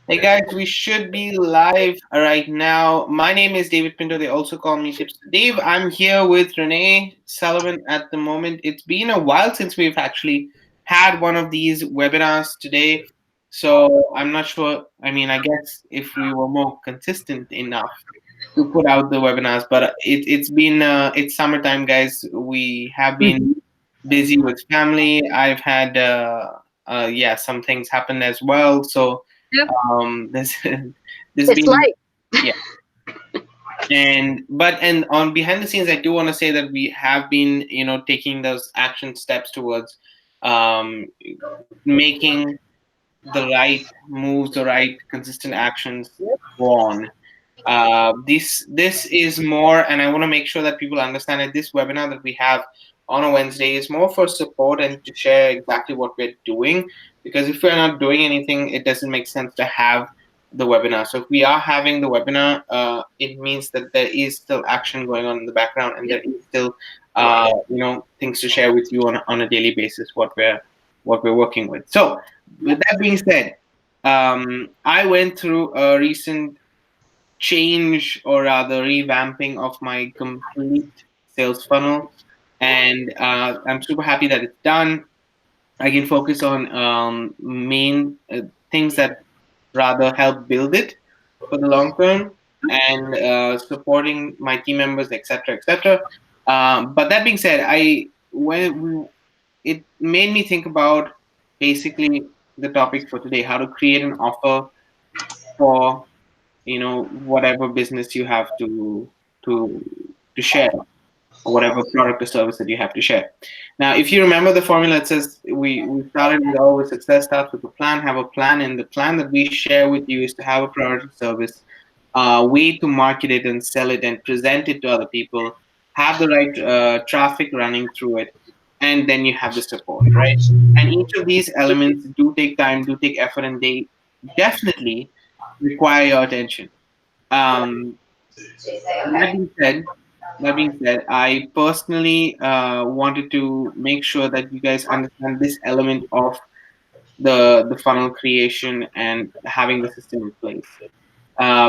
Hey guys, we should be live right now. My name is David Pinto. They also call me TipsWithDav. I'm here with Renee Sullivan at the moment. It's been a while since we've actually had one of these webinars today. So I'm not sure. I mean, I guess if we were more consistent enough to put out the webinars, but it's summertime, guys. We have been Mhm. busy with family. I've had some things happen as well. So Yep. there's there's It's been, light. yeah. And on behind the scenes, I do want to say that we have been, taking those action steps towards um, making the right moves, the right consistent actions go on. This is more, and I want to make sure that people understand that this webinar that we have on a Wednesday is more for support and to share exactly what we're doing. Because if we're not doing anything, it doesn't make sense to have the webinar. So if we are having the webinar, it means that there is still action going on in the background, and there is still, things to share with you on a daily basis. What we're working with. So with that being said, I went through a recent change, or rather revamping, of my complete sales funnel, and I'm super happy that it's done. I can focus on main things that rather help build it for the long term, and supporting my team members, etc., etc. But that being said, it made me think about basically the topic for today: how to create an offer for whatever business you have to to share, or whatever product or service that you have to share. Now, if you remember the formula, it says we started with always success starts with a plan. Have a plan, and the plan that we share with you is to have a product or service, way to market it and sell it and present it to other people, have the right traffic running through it, and then you have the support, right? And each of these elements do take time, do take effort, and they definitely require your attention. Um, that being said, I personally wanted to make sure that you guys understand this element of the funnel creation and having the system in place.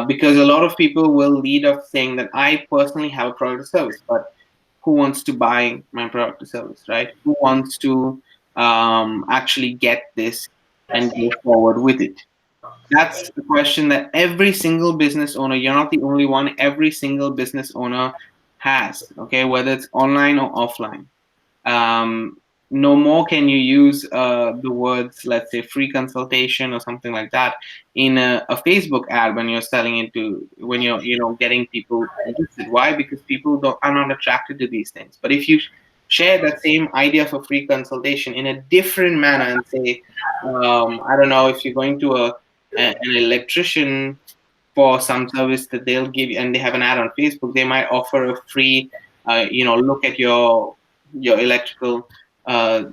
Because a lot of people will lead off saying that I personally have a product or service, but who wants to buy my product or service, right? Who wants to actually get this and go forward with it? That's the question that every single business owner, you're not the only one, every single business owner has, okay, whether it's online or offline. Um, no more can you use the words, let's say, free consultation or something like that in a Facebook ad when you're selling into, when you're, getting people interested. Why? Because people are not attracted to these things. But if you share that same idea for free consultation in a different manner and say, I don't know, if you're going to an electrician for some service that they'll give you, and they have an ad on Facebook, they might offer a free, look at your electrical, uh,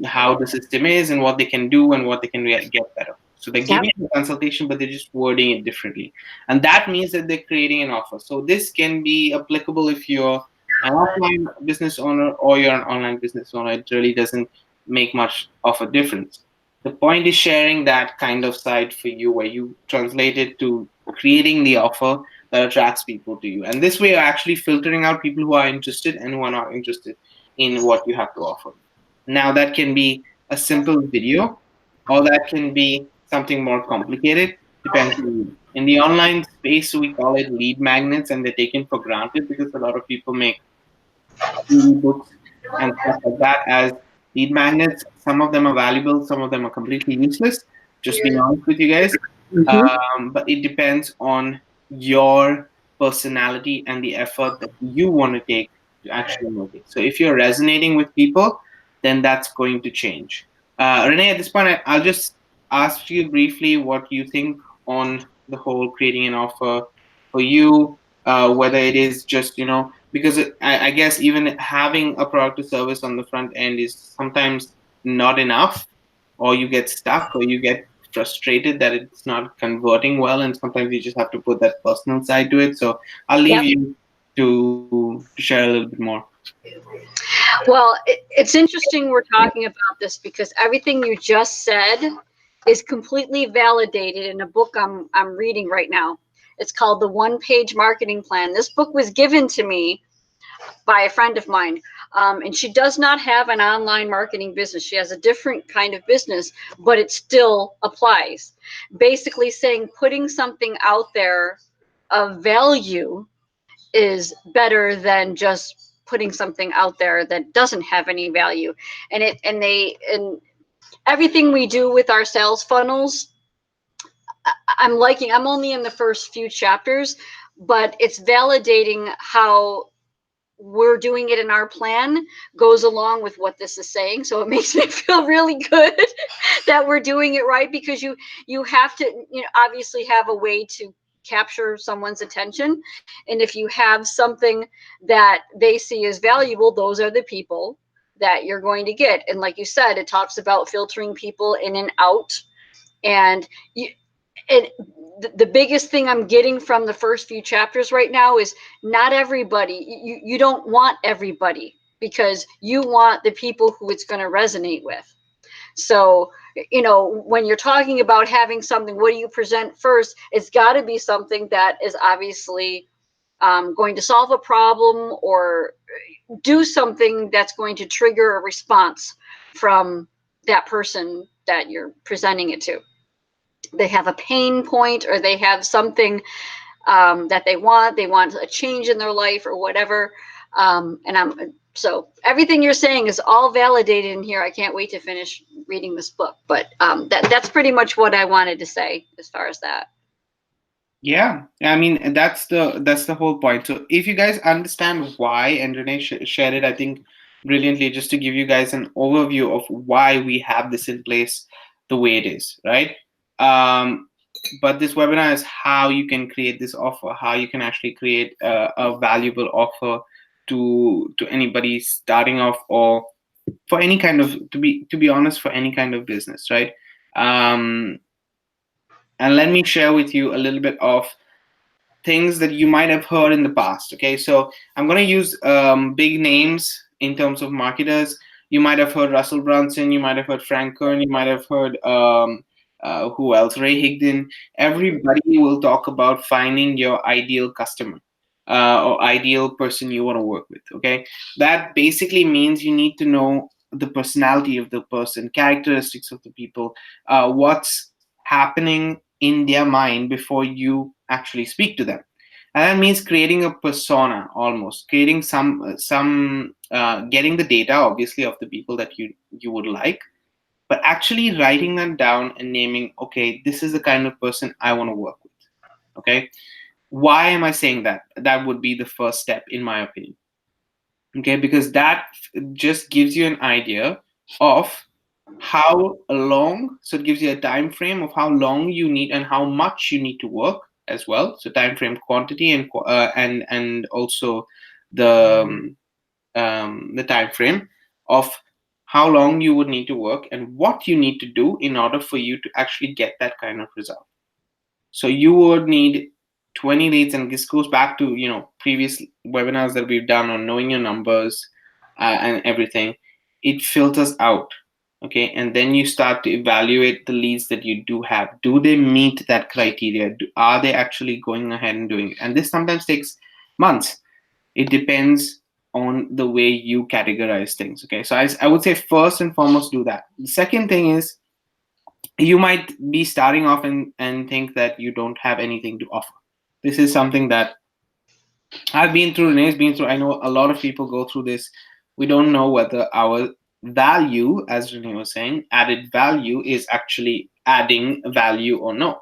how the system is and what they can do and what they can get better. So they're Yep. giving you a consultation, but they're just wording it differently, and that means that they're creating an offer. So this can be applicable if you're an offline business owner or you're an online business owner. It really doesn't make much of a difference. The point is sharing that kind of side for you, where you translate it to creating the offer that attracts people to you. And this way, you're actually filtering out people who are interested and who are not interested in what you have to offer. Now, that can be a simple video, or that can be something more complicated, depends on you. In the online space, we call it lead magnets, and they're taken for granted because a lot of people make books and stuff like that as lead magnets. Some of them are valuable, some of them are completely useless. Just being honest with you guys. Hmm. But it depends on your personality and the effort that you want to take to actually make it. So if you're resonating with people, then that's going to change. Renee, at this point, I'll just ask you briefly what you think on the whole creating an offer for you, whether it is just, because I guess even having a product or service on the front end is sometimes not enough, or you get stuck, or you get frustrated that it's not converting well, and sometimes you just have to put that personal side to it. So I'll leave Yep. you to share a little bit more. Well, it's interesting we're talking about this because everything you just said is completely validated in a book I'm reading right now. It's called The One Page Marketing Plan. This book was given to me by a friend of mine. And she does not have an online marketing business. She has a different kind of business, but it still applies. Basically, saying putting something out there of value is better than just putting something out there that doesn't have any value. And everything we do with our sales funnels, I'm only in the first few chapters, but it's validating how we're doing it in our plan goes along with what this is saying. So it makes me feel really good that we're doing it right, because you have to, obviously have a way to capture someone's attention. And if you have something that they see as valuable, those are the people that you're going to get. And like you said, it talks about filtering people in and out. And you, and the biggest thing I'm getting from the first few chapters right now is not everybody. You don't want everybody, because you want the people who it's going to resonate with. So, when you're talking about having something, what do you present first? It's got to be something that is obviously going to solve a problem or do something that's going to trigger a response from that person that you're presenting it to. They have a pain point, or they have something that they want a change in their life or whatever. So everything you're saying is all validated in here. I can't wait to finish reading this book, but that's pretty much what I wanted to say as far as that. Yeah, I mean that's the whole point. So if you guys understand why, and Renee shared it, I think brilliantly, just to give you guys an overview of why we have this in place the way it is, right? Um, but this webinar is how you can create this offer, how you can actually create a valuable offer to anybody starting off, or for any kind of, to be honest, for any kind of business, right? Um, and let me share with you a little bit of things that you might have heard in the past. Okay, so I'm going to use big names in terms of marketers. You might have heard Russell Brunson, you might have heard Frank Kern, you might have heard who else? Ray Higdon. Everybody will talk about finding your ideal customer or ideal person you want to work with. Okay, that basically means you need to know the personality of the person, characteristics of the people, what's happening in their mind before you actually speak to them. And that means creating a persona, almost creating getting the data, obviously, of the people that you would like, but actually writing that down and naming, okay, this is the kind of person I want to work with. Okay, why am I saying that? That would be the first step, in my opinion. Okay, because that just gives you an idea of how long, so it gives you a time frame of how long you need and how much you need to work as well. So time frame, quantity, and also the time frame of how long you would need to work and what you need to do in order for you to actually get that kind of result. So you would need 20 leads, and this goes back to previous webinars that we've done on knowing your numbers and everything. It filters out, okay, and then you start to evaluate the leads that you do have. Do they meet that criteria? Are they actually going ahead and doing it? And this sometimes takes months. It depends on the way you categorize things. Okay, so I would say first and foremost do that. The second thing is, you might be starting off and think that you don't have anything to offer. This is something that I've been through, Renee's been through. I know a lot of people go through this. We don't know whether our value, as Renee was saying, added value is actually adding value or no.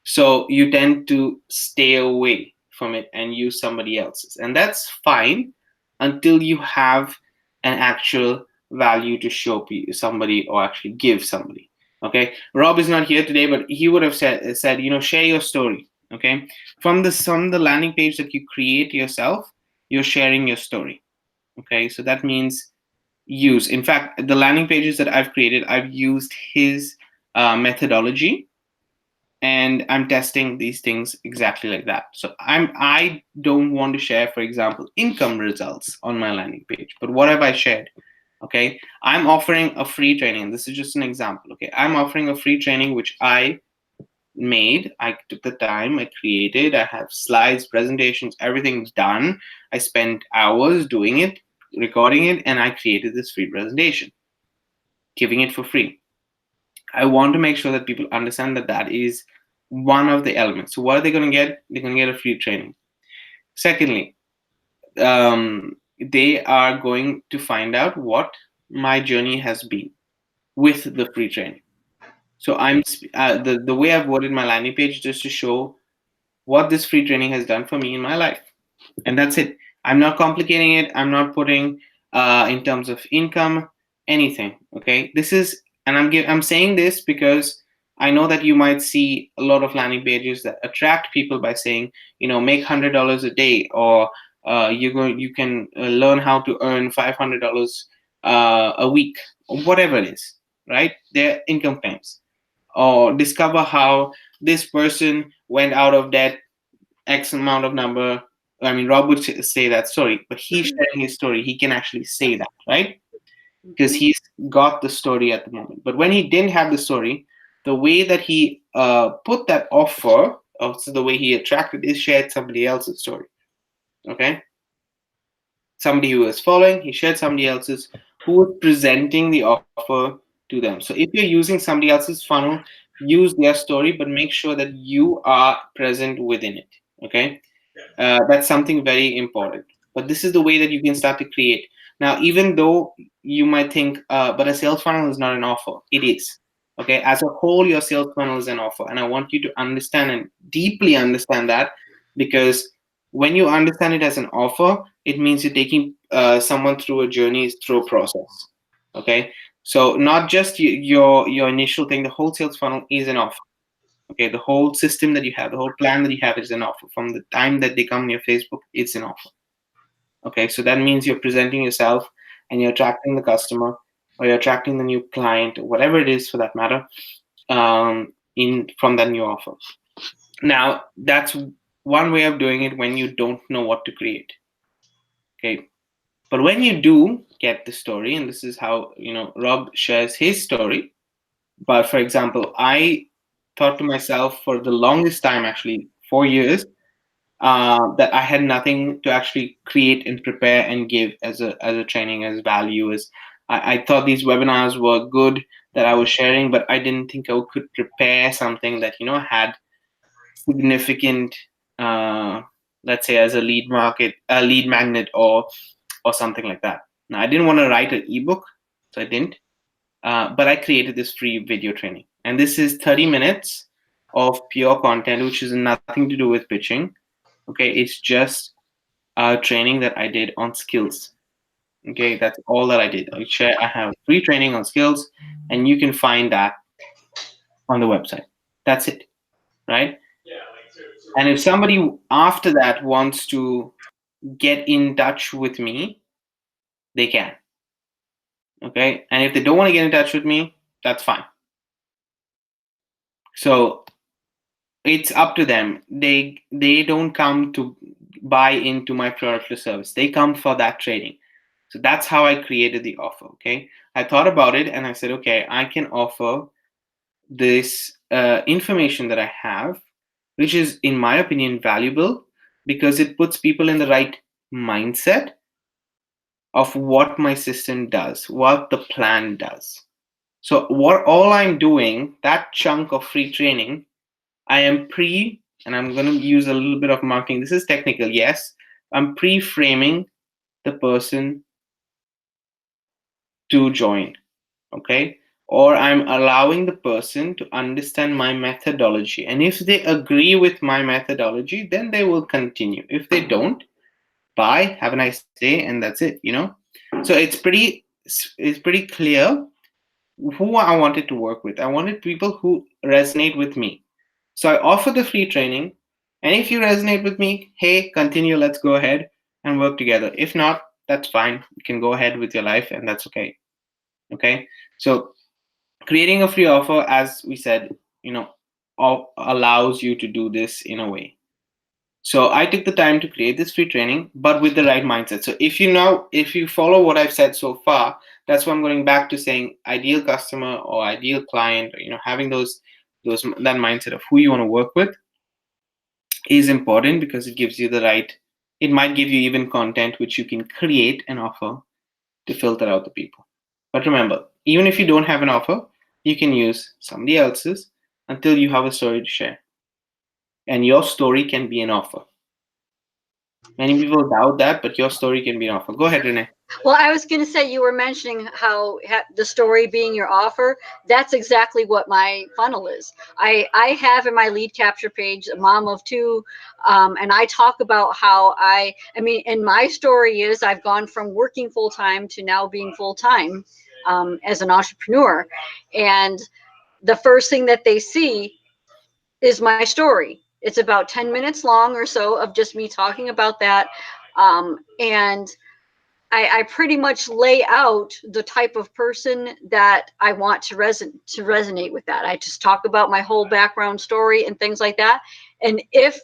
So you tend to stay away from it and use somebody else's. And that's fine until you have an actual value to show somebody or actually give somebody. Okay. Rob is not here today, but he would have said, share your story. Okay. From the landing page that you create yourself, you're sharing your story. Okay. So that means use. In fact, the landing pages that I've created, I've used his methodology, and I'm testing these things exactly like that. So I don't want to share, for example, income results on my landing page. But what have I shared? Okay, I'm offering a free training. This is just an example. Okay, I'm offering a free training which I made. I took the time, I created, I have slides, presentations, everything's done. I spent hours doing it, recording it, and I created this free presentation, giving it for free. I want to make sure that people understand that that is one of the elements. So what are they going to get? They're going to get a free training. Secondly, they are going to find out what my journey has been with the free training. So the way I've worded my landing page just to show what this free training has done for me in my life, and that's it. I'm not complicating it. I'm not putting in terms of income anything. Okay, this is, and I'm saying this because I know that you might see a lot of landing pages that attract people by saying, make $100 a day, or you can learn how to earn $500 a week, or whatever it is, right? They're income claims, or discover how this person went out of debt X amount of number. I mean, Rob would say that story, but he's sharing his story. He can actually say that, right? Because Mhm. he's got the story at the moment. But when he didn't have the story, the way that he put that offer, also the way he attracted, is shared somebody else's story. Okay, somebody who was following, he shared somebody else's who was presenting the offer to them. So if you're using somebody else's funnel, use their story, but make sure that you are present within it. Okay, that's something very important. But this is the way that you can start to create. Now, even though you might think, but a sales funnel is not an offer, it is. Okay, as a whole, your sales funnel is an offer, and I want you to understand and deeply understand that, because when you understand it as an offer, it means you're taking someone through a journey, through a process. Okay, so not just your initial thing. The whole sales funnel is an offer. Okay, the whole system that you have, the whole plan that you have is an offer. From the time that they come on your Facebook, it's an offer. Okay, so that means you're presenting yourself and you're attracting the customer, or you're attracting the new client, or whatever it is for that matter, in from that new offer. Now, that's one way of doing it when you don't know what to create. Okay, but when you do get the story, and this is how Rob shares his story. But for example, I thought to myself for the longest time, actually 4 years, that I had nothing to actually create and prepare and give as a training, as value. As I thought these webinars were good that I was sharing, but I didn't think I could prepare something that had significant, uh, let's say, as a lead magnet, or something like that. Now, I didn't want to write an ebook, so I didn't. But I created this free video training, and this is 30 minutes of pure content, which is nothing to do with pitching. Okay, it's just training that I did on skills. Okay, that's all that I did. I have free training on skills, and you can find that on the website. That's it, right? And if somebody after that wants to get in touch with me, they can. Okay, and if they don't want to get in touch with me, that's fine. So it's up to them. They don't come to buy into my product or service. They come for that training. So that's how I created the offer. Okay, I thought about it and I said, okay, I can offer this information that I have, which is, in my opinion, valuable, because it puts people in the right mindset of what my system does, what the plan does. So what all I'm doing, that chunk of free training, I am and I'm going to use a little bit of marketing. This is technical, yes. I'm pre-framing the person to join, okay? Or I'm allowing the person to understand my methodology. And if they agree with my methodology, then they will continue. If they don't, bye, have a nice day, and that's it. So it's pretty clear who I wanted to work with. I wanted people who resonate with me. So I offer the free training. And if you resonate with me, hey, continue, let's go ahead and work together. If not, that's fine. You can go ahead with your life, and that's okay. Okay. So creating a free offer, as we said, allows you to do this in a way. So I took the time to create this free training, but with the right mindset. So if you follow what I've said so far, that's why I'm going back to saying ideal customer or ideal client, having those that mindset of who you want to work with is important, because it gives you the right, it might give you even content which you can create and offer to filter out the people. But remember, even if you don't have an offer, you can use somebody else's until you have a story to share. And your story can be an offer. Many people doubt that, but your story can be an offer. Go ahead, Renee. Well, I was going to say, you were mentioning how the story being your offer. That's exactly what my funnel is. I have in my lead capture page a mom of two, and I talk about how I mean, and my story is I've gone from working full time to now being full time as an entrepreneur, and the first thing that they see is my story. It's about 10 minutes long or so of just me talking about that, and I pretty much lay out the type of person that I want to resonate with that. I just talk about my whole background story and things like that. And if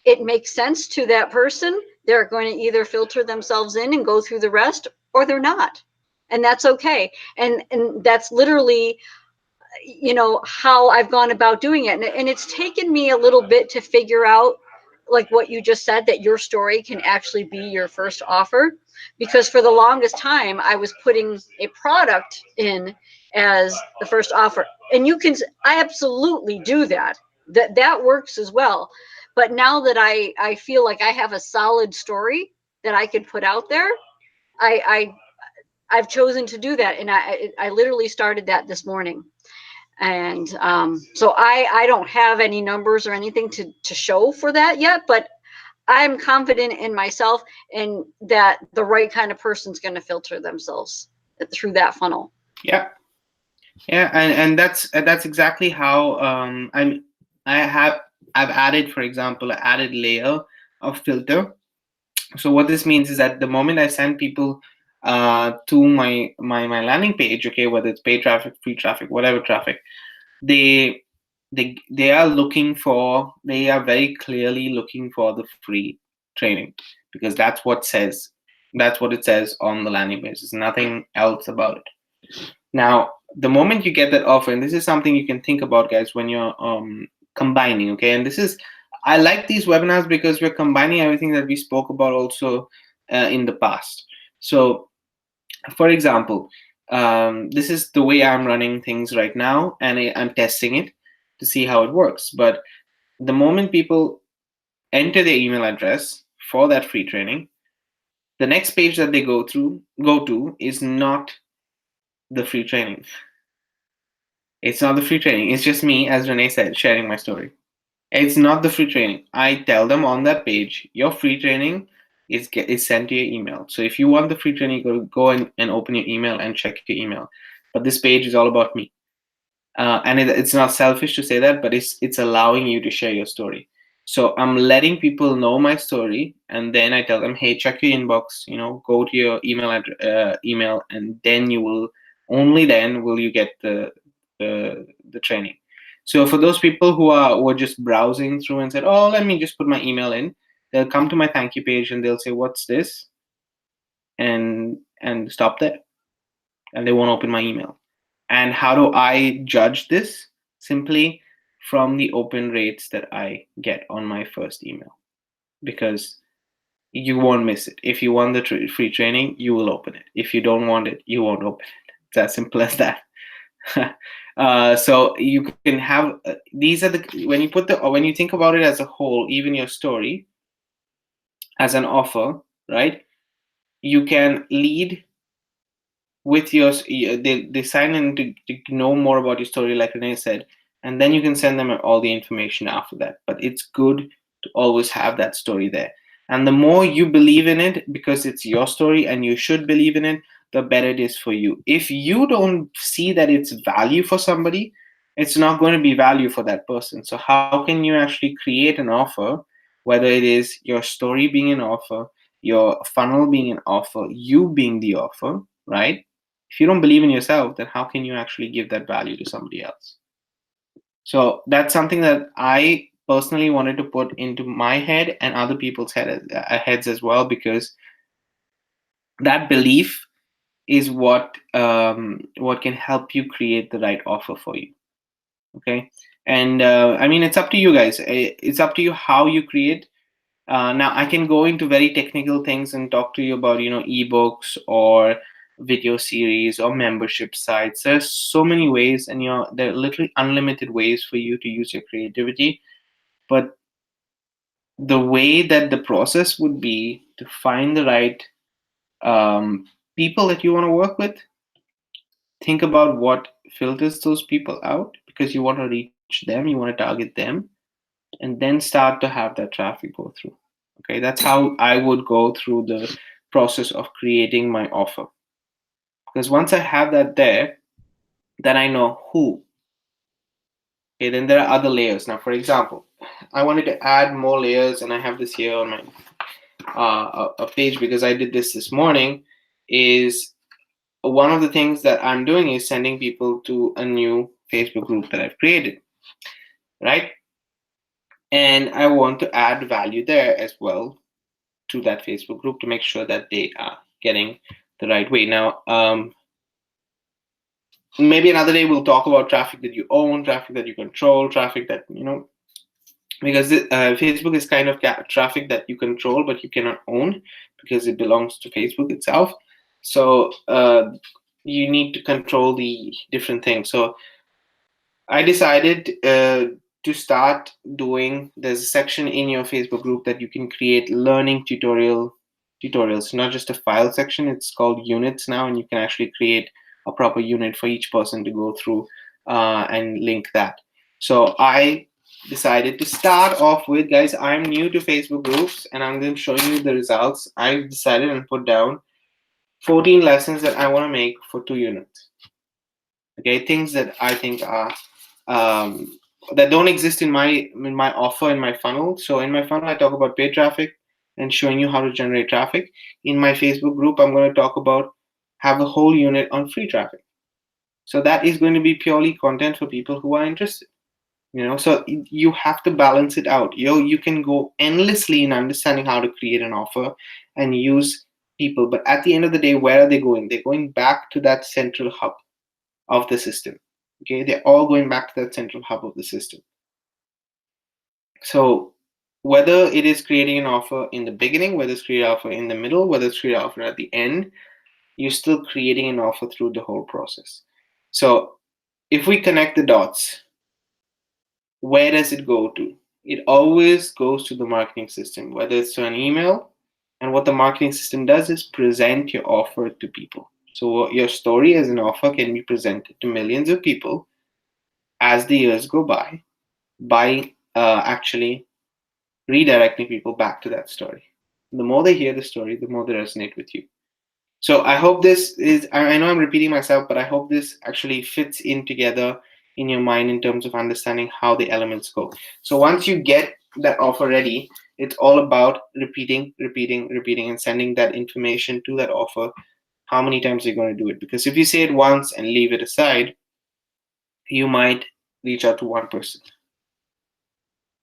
it makes sense to that person, they're going to either filter themselves in and go through the rest, or they're not. And that's okay. And that's literally, how I've gone about doing it. And it's taken me a little bit to figure out, like what you just said, that your story can actually be your first offer. Because for the longest time, I was putting a product in as the first offer. And I absolutely do that. That works as well. But now that I feel like I have a solid story that I could put out there, I I've chosen to do that. And I literally started that this morning. And so I don't have any numbers or anything to show for that yet, but I'm confident in myself and that the right kind of person's going to filter themselves through that funnel. Yeah, yeah, and that's exactly how I have I've added, for example, an added layer of filter. So what this means is that the moment I send people to my landing page, okay, whether it's paid traffic, free traffic, whatever traffic, they they are very clearly looking for the free training, because that's what it says on the landing page. There's nothing else about it. Now, the moment you get that offer, and this is something you can think about, guys, when you're combining, okay? And I like these webinars because we're combining everything that we spoke about also in the past. So, for example, this is the way I'm running things right now, and I'm testing it to see how it works. But the moment people enter their email address for that free training, the next page that they go to is not the free training. It's not the free training. It's just me, as Renee said, sharing my story. It's not the free training. I tell them on that page, your free training is sent to your email. So if you want the free training, go and open your email and check your email. But this page is all about me. And it's not selfish to say that, but it's allowing you to share your story. So I'm letting people know my story, and then I tell them, hey, check your inbox. Go to your email, and then only then will you get the training. So for those people who are just browsing through and said, oh, let me just put my email in, they'll come to my thank you page and they'll say, what's this? And stop there, and they won't open my email. And how do I judge this? Simply from the open rates that I get on my first email, because you won't miss it. If you want the free training, you will open it. If you don't want it, you won't open it. It's as simple as that. So you can have these are the when you think about it as a whole, even your story as an offer, right? You can lead with they sign in to know more about your story, like Renee said, and then you can send them all the information after that. But it's good to always have that story there. And the more you believe in it, because it's your story and you should believe in it, the better it is for you. If you don't see that it's value for somebody, it's not going to be value for that person. So how can you actually create an offer, whether it is your story being an offer, your funnel being an offer, you being the offer, right? If you don't believe in yourself, then how can you actually give that value to somebody else? So that's something that I personally wanted to put into my head and other people's heads as well, because that belief is what can help you create the right offer for you. Okay, and I mean, it's up to you guys. It's up to you how you create. Now I can go into very technical things and talk to you about, ebooks or video series or membership sites. There's so many ways, and there are literally unlimited ways for you to use your creativity. But the way that the process would be to find the right people that you want to work with, think about what filters those people out, because you want to reach them, you want to target them, and then start to have that traffic go through. Okay, that's how I would go through the process of creating my offer. Because once I have that there, then I know who. Okay, then there are other layers. Now, for example, I wanted to add more layers, and I have this here on my a page because I did this morning. Is one of the things that I'm doing is sending people to a new Facebook group that I've created, right? And I want to add value there as well to that Facebook group to make sure that they are getting the right way. Now, maybe another day we'll talk about traffic that you own, traffic that you control, traffic that, because Facebook is kind of traffic that you control, but you cannot own because it belongs to Facebook itself. So you need to control the different things. So I decided to start doing. There's a section in your Facebook group that you can create learning tutorials, not just a file section. It's called units now, and you can actually create a proper unit for each person to go through and link that. So I decided to start off with, guys, I'm new to Facebook groups, and I'm going to show you the results. I decided and put down 14 lessons that I want to make for 2 units. Okay, things that I think are um, that don't exist in my offer, in my funnel. So in my funnel, I talk about paid traffic and showing you how to generate traffic. In my Facebook group, I'm going to talk about have a whole unit on free traffic. So that is going to be purely content for people who are interested. So you have to balance it out. You can go endlessly in understanding how to create an offer and use people, but at the end of the day, where are they going? They're going back to that central hub of the system. Okay, they're all going back to that central hub of the system. So whether it is creating an offer in the beginning, whether it's creating an offer in the middle, whether it's creating an offer at the end, you're still creating an offer through the whole process. So if we connect the dots, where does it go to? It always goes to the marketing system, whether it's to an email. And what the marketing system does is present your offer to people. So your story as an offer can be presented to millions of people as the years go by actually redirecting people back to that story. The more they hear the story, the more they resonate with you. So I hope this is, I know I'm repeating myself, but I hope this actually fits in together in your mind in terms of understanding how the elements go. So once you get that offer ready, it's all about repeating, and sending that information to that offer. How many times are you going to do it? Because if you say it once and leave it aside, you might reach out to one person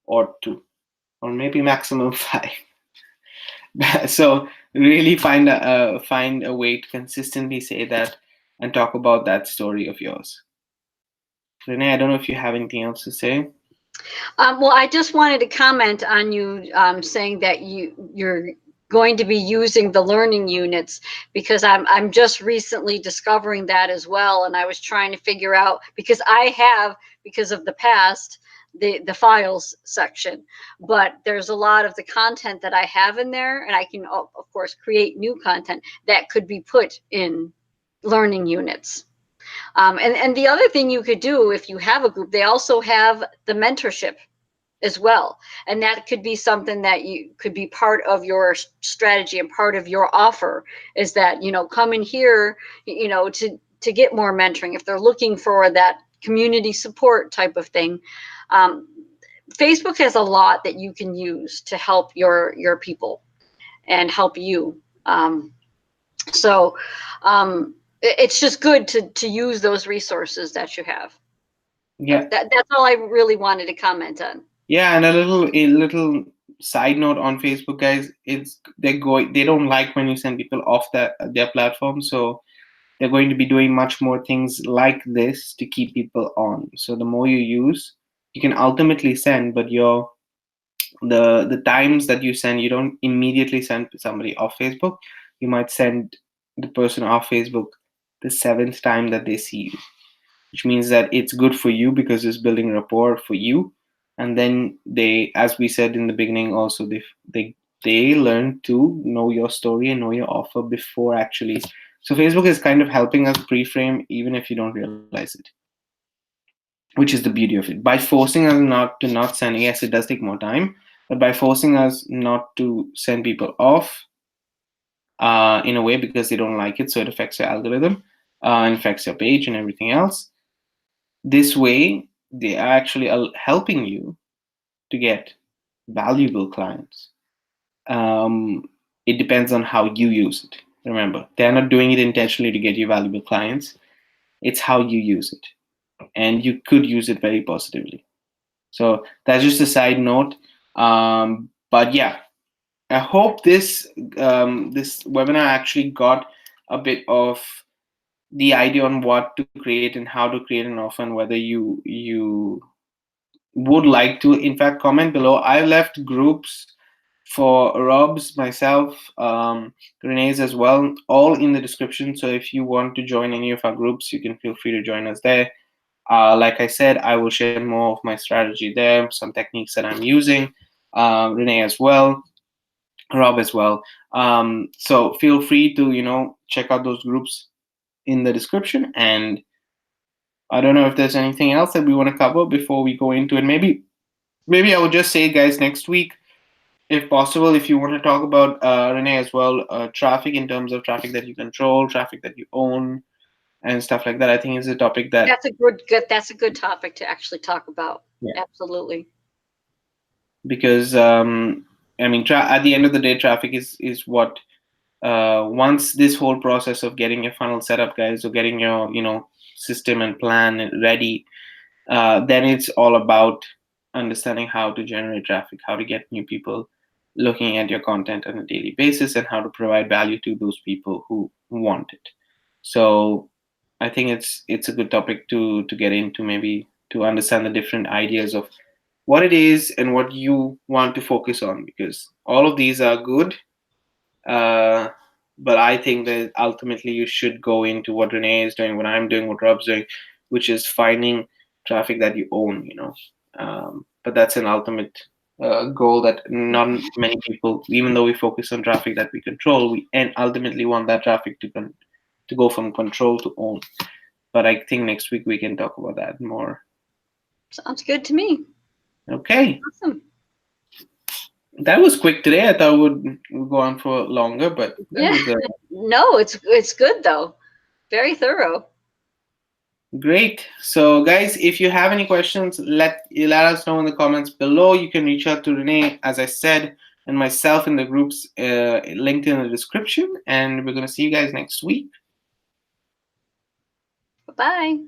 or two, or maybe maximum five. So really find a way to consistently say that and talk about that story of yours. Renee, I don't know if you have anything else to say. Well, I just wanted to comment on you saying that you're going to be using the learning units, because I'm just recently discovering that as well, and I was trying to figure out, because I have, because of the past, the files section, but there's a lot of the content that I have in there, and I can of course create new content that could be put in learning units. And the other thing you could do if you have a group, they also have the mentorship as well. And that could be something that you could be part of your strategy and part of your offer, is that, come in here, to get more mentoring. If they're looking for that community support type of thing, Facebook has a lot that you can use to help your people and help you. So it's just good to use those resources that you have. Yeah, That's all I really wanted to comment on. Yeah, and a little side note on Facebook, guys. They don't like when you send people off their platform, so they're going to be doing much more things like this to keep people on. So the more you use, you can ultimately send, but the times that you send, you don't immediately send somebody off Facebook. You might send the person off Facebook the seventh time that they see you, which means that it's good for you because it's building rapport for you. And then they, as we said in the beginning, also they they learn to know your story and know your offer before actually. So Facebook is kind of helping us pre-frame even if you don't realize it, which is the beauty of it. By forcing us not send, yes, it does take more time, but by forcing us not to send people off in a way because they don't like it, so it affects your algorithm, and affects your page and everything else. This way, they are actually helping you to get valuable clients. It depends on how you use it. Remember, they're not doing it intentionally to get you valuable clients. It's how you use it, and you could use it very positively. So that's just a side note. But yeah, I hope this webinar actually got a bit of the idea on what to create and how to create an offer, and whether you would like to, in fact, comment below. I left groups for Rob's, myself, Renee's as well, all in the description. So if you want to join any of our groups, you can feel free to join us there. Like I said, I will share more of my strategy there, some techniques that I'm using, Renee as well, Rob as well. So feel free to check out those groups in the description. And I don't know if there's anything else that we want to cover before we go into it. Maybe I would just say, guys, next week, if possible, if you want to talk about, Renee as well, traffic, in terms of traffic that you control, traffic that you own, and stuff like that. I think it's a topic that, That's a good topic to actually talk about. yeah, Absolutely. because I mean, at the end of the day, traffic is what, once this whole process of getting your funnel set up, guys, or getting your system and plan ready, then it's all about understanding how to generate traffic, how to get new people looking at your content on a daily basis, and how to provide value to those people who want it. So I think it's a good topic to get into, maybe to understand the different ideas of what it is and what you want to focus on, because all of these are good, uh, but I think that ultimately you should go into what Renee is doing, what I'm doing, what Rob's doing, which is finding traffic that you own. But that's an ultimate goal that not many people, even though we focus on traffic that we control, we and ultimately want that traffic to go from control to own. But I think next week we can talk about that more. Sounds good to me. Okay. Awesome. That was quick today. I thought would go on for longer, but that Yeah. was a No, it's good though. Very thorough. great. So, guys, if you have any questions, let us know in the comments below. You can reach out to Renee, as I said, and myself in the groups linked in the description. And we're gonna see you guys next week. Bye-bye.